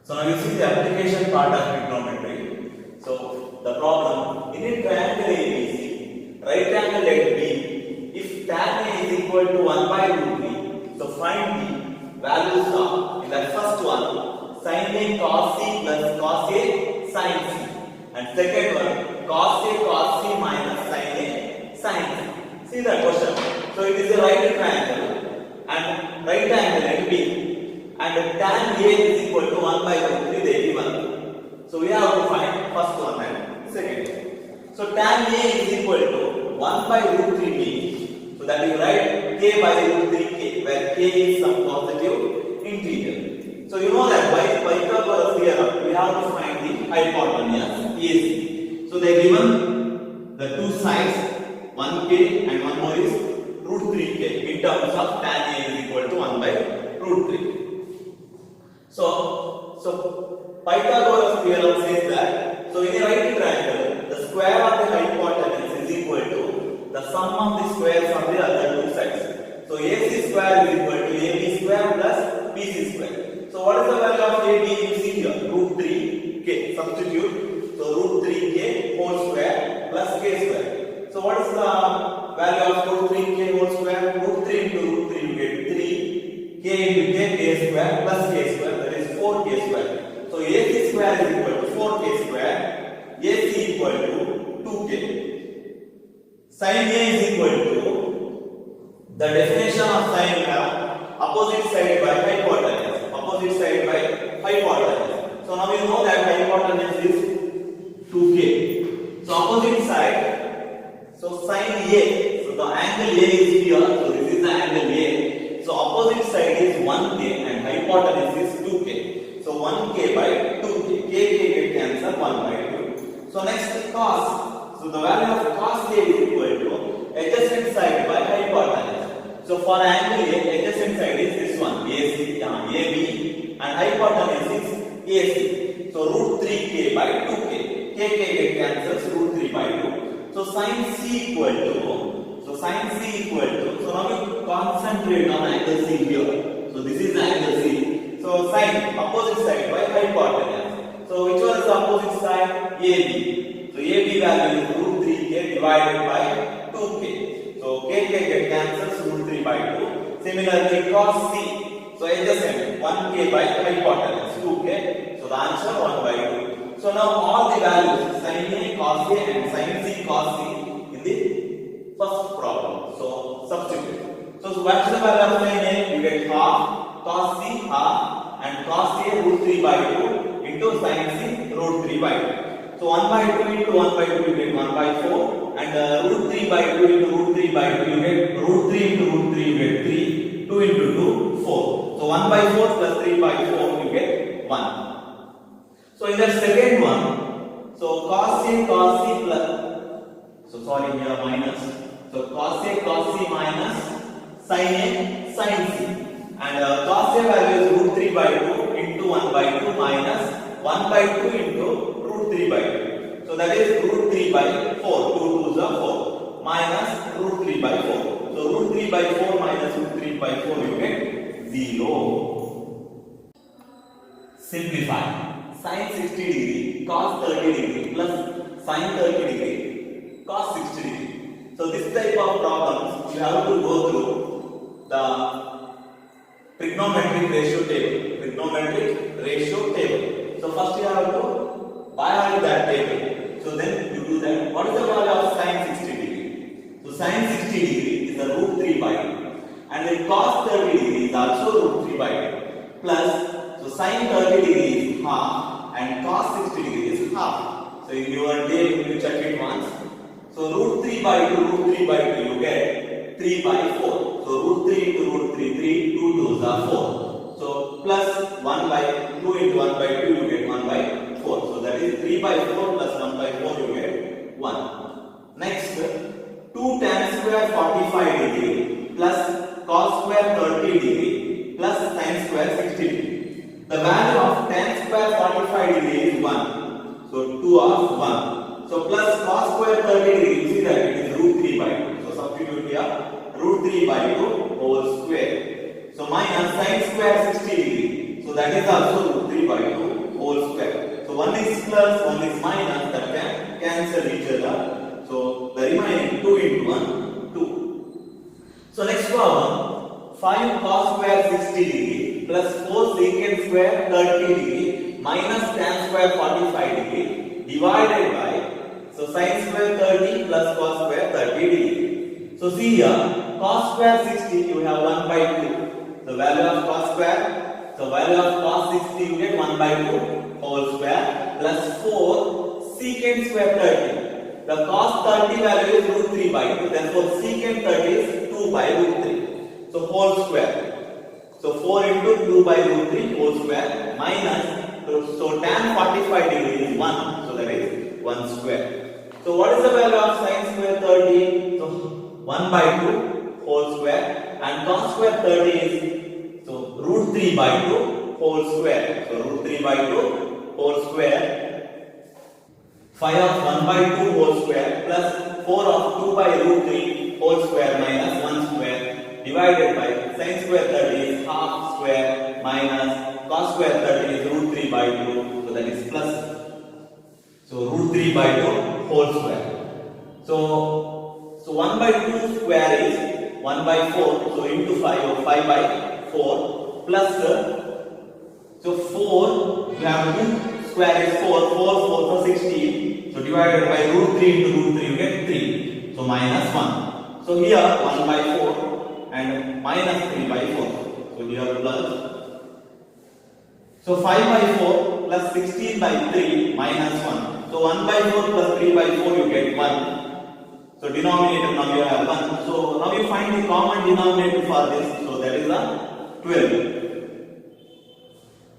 So now you see the application part of trigonometry. So the problem, in a triangle ABC, right angle at B, if tan A is equal to 1 by root 3, so find the values of, in that first one, sin A cos C plus cos A sin C. And second one, cos A cos C minus sin A sin C. See that question. So it is a right triangle and right angle at B. And tan A is equal to 1 by root 3, they given. So we have to find first one and second one. So tan A is equal to 1 by root 3 means, so that you write k by root 3k, where k is some positive integer. So you know that by Pythagoras theorem, we have to find the hypotenuse AC. So they given the two sides, 1k and one more is root 3k, in terms of tan A is equal to 1 by root 3. So Pythagoras theorem says that, so in a right triangle, the square of the hypotenuse is equal to the sum of the squares of the other two sides. So AC square is equal to AB square plus BC square. So what is the value of AB? You see here, root 3k, substitute. So root 3k whole square plus k square. So what is the value of root 3k whole square? Root 3 into root 3 you get 3, k into k square plus k square, that is 4k square. So AC square is equal to 4k square, AC equal to 2k. Sin A is equal to, the definition of sin we have opposite side by hypotenuse. Opposite side by hypotenuse. So now we know that hypotenuse is 2k. So opposite side, so sin A, so the angle A is here, so this is the angle A. So opposite side is 1k and hypotenuse is 2k. So 1k by 2k, k get cancel 1 by 2. So next cos. So the value of cos A is equal to adjacent side by hypotenuse. So for angle A, adjacent side is this one, AC, AB, and hypotenuse is AC. So root 3k by 2k, k get cancels root 3 by 2. So sin C equal to, so now you concentrate on angle C here. So this is angle C. So sin opposite side by hypotenuse. So which one is the opposite side? AB. So AB value is root 3k divided by 2k. So k get cancels root 3 by 2. Similarly cos C. So adjacent 1k by hypotenuse 2k. So the answer 1 by 2. So now all the values sin A, cos A and sin C, cos C in the first problem. So substitute. So what is the value of sin A? You get half, cos C half, and cos A root 3 by 2 into sin C root 3 by 2. So 1 by 2 into 1 by 2 you get 1 by 4, and root 3 by 2 into root 3 by 2 you get root 3 into root 3 you get 3, 2 into 2 4. So 1 by 4 plus 3 by 4 you get 1. So in the second one, so cos A cos C plus, so sorry here minus, so cos A cos C minus sin A sin C, and cos A value is root 3 by 2 into 1 by 2 minus 1 by 2 into root 3 by 2. So that is root 3 by 4, 2 2s are 4, minus root 3 by 4. So root 3 by 4 minus root 3 by 4 you get 0. Simplify. Sin 60 degree cos 30 degree plus sin 30 degree cos 60 degree. So this type of problems you have to go through the trigonometric ratio table. Trigonometric ratio table. So first you have to buy out that table. So then you do that. What is the value of sin 60 degree? So sin 60 degree is the root 3 by 2. And then cos 30 degree is also root 3 by 2. Plus, so sin 30 degree is half and cos 60 degree is half. So in your day you check it once. So root 3 by 2, root 3 by 2 you get 3 by 4. So root 3 into root 3, 3, 2 2s are 4. So plus 1 by 2 into 1 by 2 you get 1 by 4. So that is 3 by 4 plus 1 by 4 you get 1. Next, 2 tan square 45 degree plus cos square 30 degree plus sin square 60 degree. The value of tan square 45 degree is 1. So 2 of 1. So plus cos square 30 degree, you see that it is root 3 by 2. So substitute here root 3 by 2 whole square. So minus sin square 60 degree. So that is also root 3 by 2 whole square. So one is plus, one is minus, that can cancel each other. So the remaining 2 into 1, 2. So next problem, 5 cos square 60 degree plus 4 secant square 30 degree minus tan square 45 degree divided by, so sin square 30 plus cos square 30 degree. So see here, cos square 60 you have 1 by 2. The value of cos square, so value of cos 60 you get 1 by 2 whole square plus 4 secant square 30. The cos 30 value is root 3 by 2. Therefore secant 30 is 2 by root 3. So whole square. So 4 into 2 by root 3 whole square minus, so tan 45 degree is 1. So that is 1 square. So what is the value of sin square 30? So 1 by 2 whole square and cos square 30 is, so root 3 by 2 whole square. So root 3 by 2 whole square. 5 of 1 by 2 whole square plus 4 of 2 by root 3 whole square minus 1 square divided by sin square 30 is half square minus cos square 30 is root 3 by 2. So that is plus. So root 3 by 2 whole square. So 1 by 2 square is 1 by 4. So into 5 or 5 by 4 plus, so 4 you have 2 square is 4. 4 so 16. So divided by root 3 into root 3 you get 3. So minus 1. So here 1 by 4 and minus 3 by 4. So here plus. So 5 by 4 plus 16 by 3 minus 1. So 1 by 4 plus 3 by 4 you get 1. So denominator now you have 1. So now you find the common denominator for this. So that is a 12.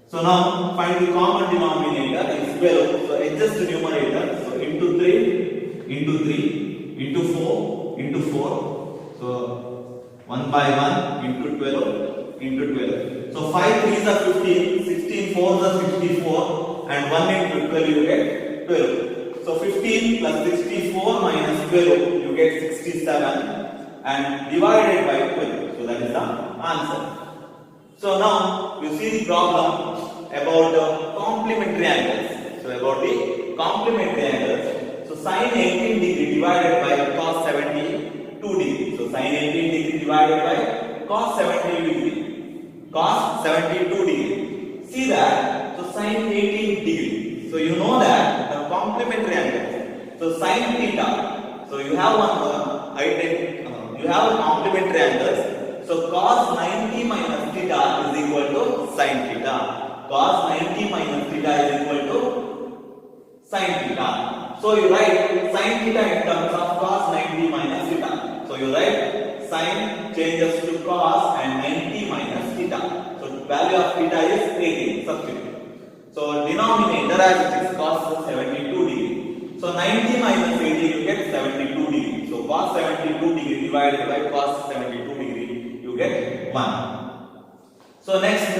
So now find the common denominator is 12. So adjust the numerator. So into 3 into 4 into 4. So 1 by 1 into 12 into 12. So 5 3s are 15, 16 4s are 64 and 1 into 12 you get 12. So 15 plus 64 minus 12 you get 67 and divided by 12. So that is the answer. So now you see the problem about the complementary angles. So about the complementary angles. So sin 18 degree divided by cos 72 degree. So sin 18 degree divided by cos 72 degree. Cos 72 degree. See that. So sin 18 degree. So you know that the complementary angle. So sin theta. So you have one you have a complementary angles. So cos 90 minus theta is equal to sin theta. Cos 90 minus theta is equal to sin theta. So you write sin theta in terms of cos 90 minus theta. So you write sin changes to cos and 90 minus theta. So value of theta is 18. Substitute. So denominator as it is cos 72 degree. So 90 minus 80 you get 72 degree. So cos 72 degree divided by cos 72 degree you get 1. So next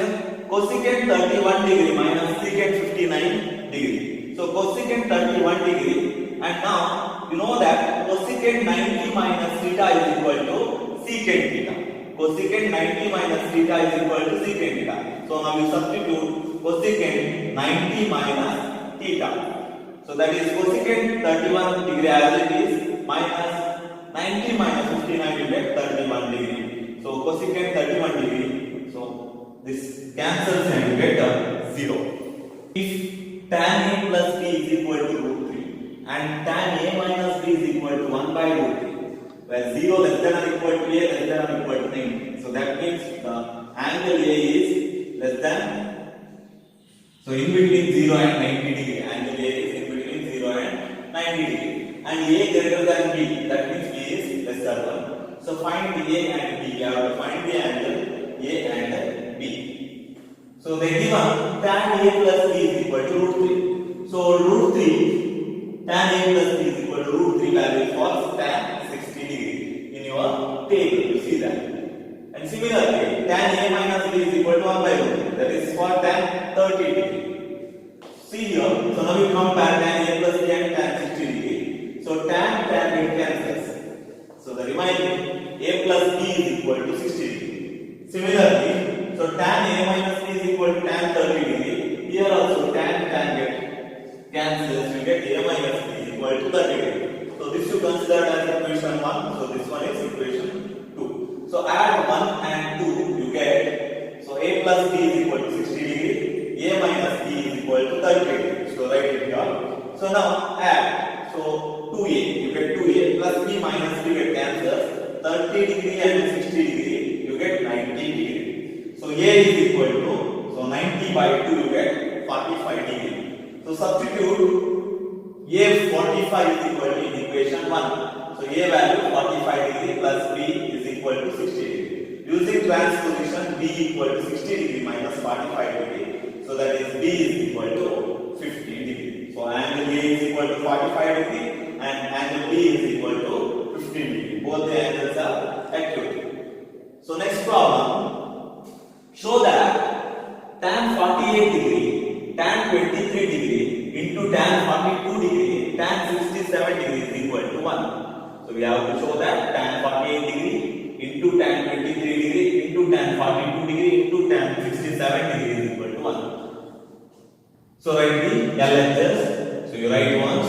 cosecant 31 degree minus secant 59 degree. So cosecant 31 degree and now you know that cosecant 90 minus theta is equal to secant theta. Cosecant 90 minus theta is equal to secant theta. So now you substitute cosecant 90 minus theta. So that is cosecant 31 degree as it is minus 90 minus 59 you get 31 degree. So cosecant 31 degree. So this cancels and you get 0. If tan a plus b is equal to root 3 and tan a minus b is equal to 1 by root 3, where 0 less than or equal to a less than or equal to 90. So that means the angle a is less than, so in between 0 and 90 degree. Angle a is in between 0 and 90 degree. And a greater than b, that means b is less than 1. So find the a and b. You have to find the angle a and b. So they given tan a plus b is equal to root 3. So root 3, tan a plus b is equal to root 3 value for tan 60 degree in your table. You see that. And similarly, tan a minus b is equal to 1 by root 3. That is for tan 30 degree. See here. So now we compare tan a plus b and tan 60 degree. So tan it cancels. So the remaining a plus b is equal to 60 degree. Similarly, so tan a minus b is equal to tan 30 cancels, you get a minus b is equal to 30 degree. So this you consider as equation 1. So this one is equation 2. So add 1 and 2, you get, so a plus b is equal to 60 degree, a minus b is equal to 30 degree. So write it here. So now add, so 2a, you get 2a plus b minus b get cancels, 30 degree and 60 degree, you get 90 degree. So a is equal to, so 90 by 2 you get 45 degree. So substitute a 45 is equal to in equation 1. So a value 45 degree plus b is equal to 60 degree. Using transposition, b equal to 60 degree minus 45 degree. So that is b is equal to 15 degree. So angle a is equal to 45 degree and angle b is equal to 15 degree. Both the angles are accurate. So next problem, show that tan 48 degree, tan 23 degree into tan 42 degree, tan 67 degree is equal to 1. So we have to show that tan 48 degree into tan 23 degree into tan 42 degree into tan 67 degree is equal to 1. So write the LHS. So you write once.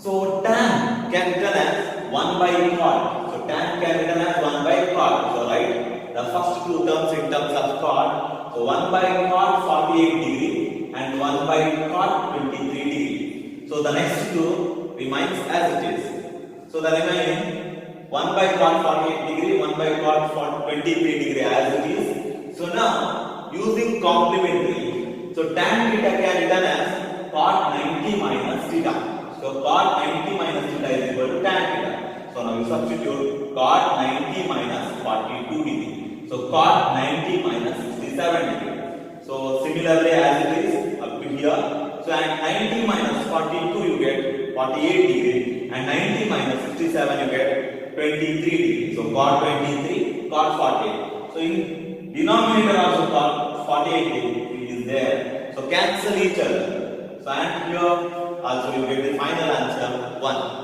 So tan can written as 1 by cot. So tan can written as 1 by cot. So write the first two terms in terms of cot. So 1 by cot 48 degree and 1 by cot 23 degree. So the next two remains as it is. So the remaining 1 by cot 48 degree, 1 by cot 23 degree as it is. So now using complementary, so tan theta can written as cot 90 minus theta. So cot 90 minus theta is equal to tan theta. So now you substitute cot 90 minus 42 degree. So cot 90 minus 67 degree. So similarly as it is up to here. So and 90 minus 42 you get 48 degree and 90 minus 67 you get 23 degree. So cot 23, cot 48. So in denominator also cot 48 degree is there. So cancel each other. So and here also you get the final answer 1.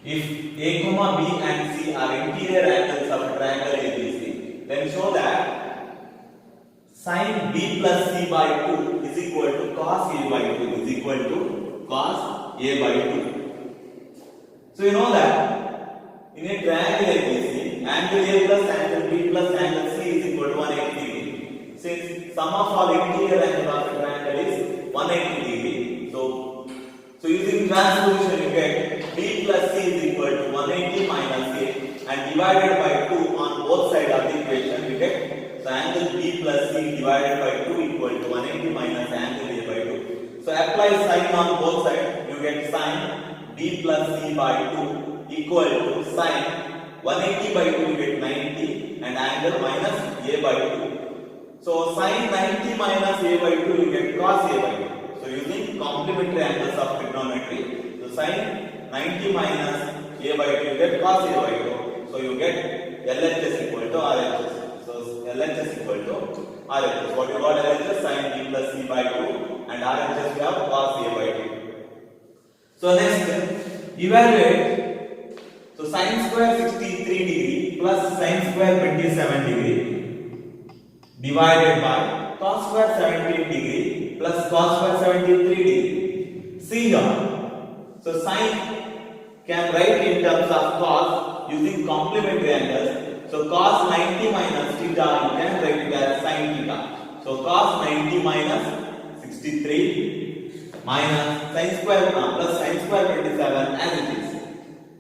If A, B and C are interior angles of a triangle ABC, then show that sin B plus C by 2 is equal to cos A by 2 is equal to cos A by 2. So you know that in a triangle ABC, angle A plus angle B plus angle C is equal to 180 degree. Since sum of all interior angles of a triangle is 180 degree, so using transposition you get B plus C is equal to 180 minus A and divided by 2 on both sides of the equation you get, so angle B plus C divided by 2 equal to 180 minus angle A by 2. So apply sin on both sides, you get sin B plus C by 2 equal to sin 180 by 2 you get 90 and angle minus A by 2. So sin 90 minus A by 2 you get cos A by 2. So using complementary angles of trigonometry, so sin 90 minus A by 2 you get cos A by 2. So you get LHS equal to RHS. So LHS equal to RHS. What you got LHS? Sin B plus C by 2 and RHS we have cos A by 2. So next evaluate. So sin square 63 degree plus sin square 27 degree divided by cos square 17 degree plus cos square 73 degree. See here. So sin can write in terms of cos using complementary angles. So cos 90 minus theta you can write it as sin theta. So cos 90 minus 63 minus sin square plus sin square 27 as it is.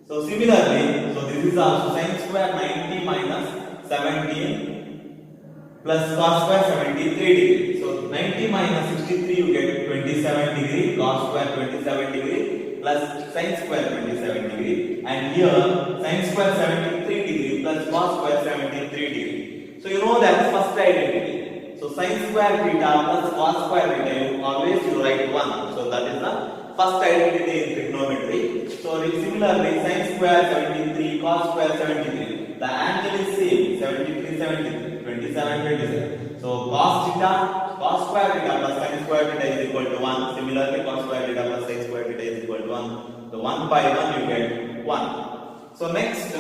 So similarly, so this is also sin square 90 minus 17 plus cos square 73 degree. So 90 minus 63 you get 27 degree, cos square 27 degree plus sin square 27 degree, and here sin square 73 degree plus cos square 73 degree. So you know that first identity. So sin square theta plus cos square theta you always write 1. So that is the first identity in trigonometry. So similarly sin square 73, cos square 73. The angle is same, 73, 73, 27, 27. So cos theta, cos square theta plus sin square theta is equal to 1. Similarly, cos square theta plus sin square theta is equal to 1. So 1 by 1 you get 1. So next,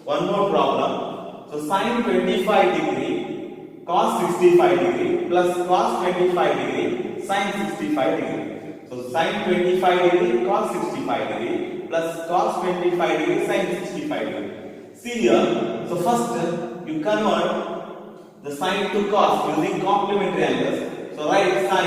one more problem. So sin 25 degree, cos 65 degree plus cos 25 degree, sin 65 degree. So sin 25 degree cos 65 degree plus cos 25 degree sin 65 degree. See here, so first you convert the sin to cos using complementary angles. So write sin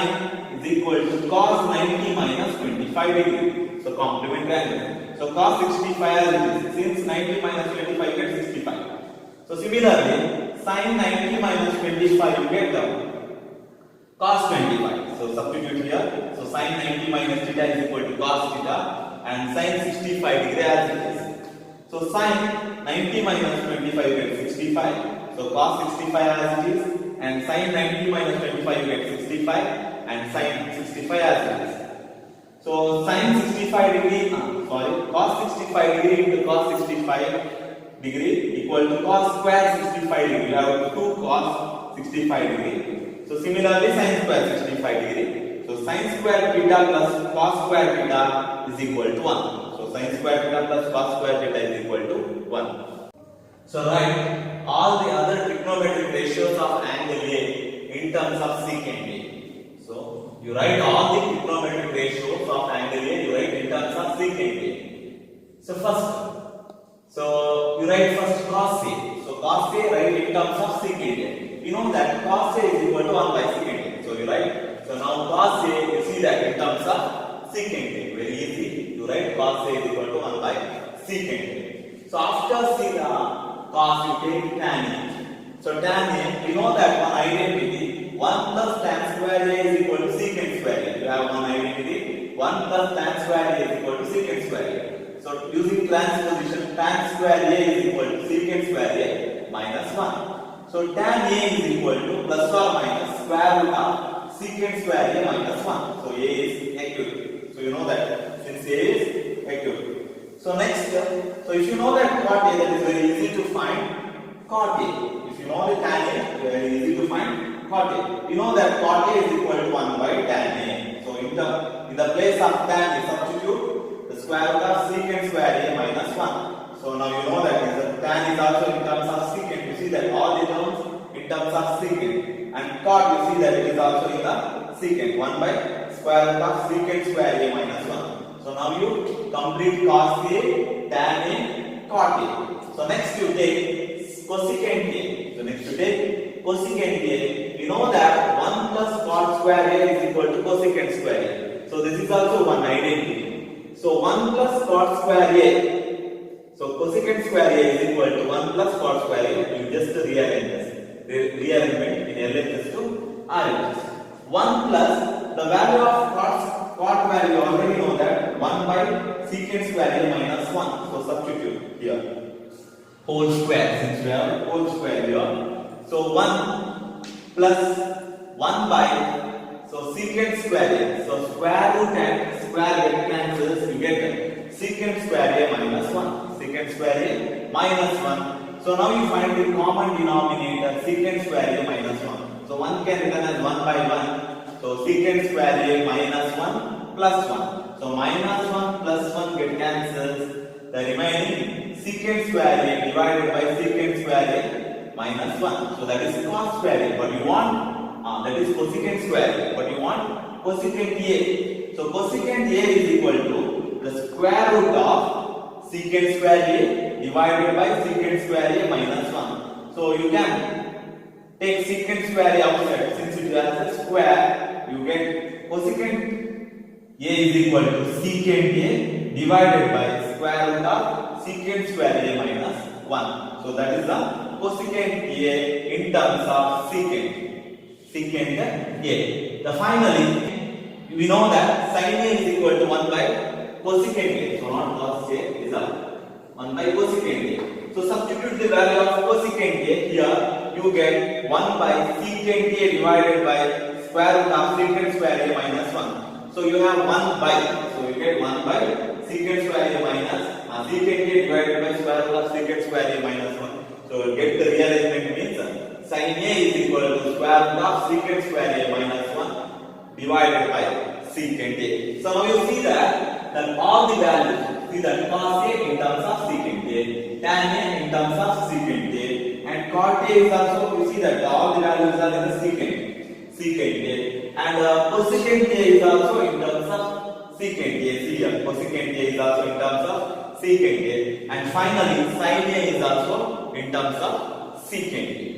is equal to cos 90 minus 25 degree. So complementary angle. So cos 65 as it is. Since 90 minus 25 gets 65. So similarly, sin 90 minus 25 you get cos 25. So substitute here. So sin 90 minus theta is equal to cos theta and sin 65 degree as it is. So sin 90 minus 25 you get 65. So cos 65 as it is and sin 90 minus 25 you get 65 and sin 65 as it is. So sin 65 degree, cos 65 degree into cos 65 degree equal to cos square 65 degree. You have 2 cos 65 degree. So similarly sin square 65 degree. So sin square theta plus cos square theta is equal to 1. So sin square theta plus cos square theta is equal to 1. So write all the other trigonometric ratios of angle A in terms of secant A. So you write all the trigonometric ratios of angle A, you write in terms of secant A. So first, you write first cos A. So cos A write in terms of secant A. You know that cos A is equal to 1 by secant A. So you write, so now cos A, you see that in terms of secant A. Very easy. You write cos A is equal to 1 by secant A. So after cos you take tan A. So tan A, you know that one identity 1 plus tan square A is equal to secant square A. You have one identity 1 plus tan square A is equal to secant square A. So using transposition tan square A is equal to secant square A minus 1. So tan A is equal to plus or minus square root of secant square A minus 1. So A is acute. So you know that since A is acute. So next, so if you know that cot A, that is very easy to find cot A. If you know the tan A, very easy to find cot A. You know that cot A is equal to 1 by tan A. So in the place of tan, you substitute the square root of secant square A minus 1. So now you know that tan is also in terms of secant. You see that all the terms in terms of secant. And cot, you see that it is also in the secant. 1 by square root of secant square A minus 1. So now you complete cos A, tan A, cot A. So next you take cosecant A. So next you take cosecant A. You know that 1 plus cot square A is equal to cosecant square A. So this is also one identity. So 1 plus cot square A. So cosecant square A is equal to 1 plus cot square A. You just rearrange this. The rearrangement in LHS to RHS. 1 plus the value of cot value, you already know that 1 by secant square A minus 1. So substitute here. Whole square, since we have whole square here. So 1 plus 1 by, so secant square A. So square root and square A cancels, you get secant square A minus 1. Secant square A minus 1. So now you find the common denominator secant square A minus 1. So 1 can written as 1 by 1. So secant square A minus 1 plus 1. So minus 1 plus 1 get cancels. The remaining secant square A divided by secant square A minus 1. So that is cos square A. But you want, that is cosecant square A. But you want cosecant A. So cosecant A is equal to the square root of secant square A divided by secant square A minus 1. So you can take secant square A outside. Since it has a square, you get cosecant A is equal to secant A divided by square root of secant square A minus 1. So that is the cosecant A in terms of secant A. The finally, we know that sin A is equal to 1 by cosecant A. So not cos A is 1 by cosecant A. So substitute the value of cosecant A here. You get 1 by secant A divided by square root of secant square A minus 1. So you have 1 by, so you get 1 by secant square A minus secant A divided by square root of secant square A minus 1. So you get the rearrangement means sin A is equal to square root of secant square A minus 1 divided by secant A. So now you see that all the values, see that cos A in terms of secant A, tan A in terms of secant A, and cot A is also, you see that all the values are in the secant A. and cosecant A is also in terms of secant A. See here, cosecant A is also in terms of secant A, and finally sin A is also in terms of secant A.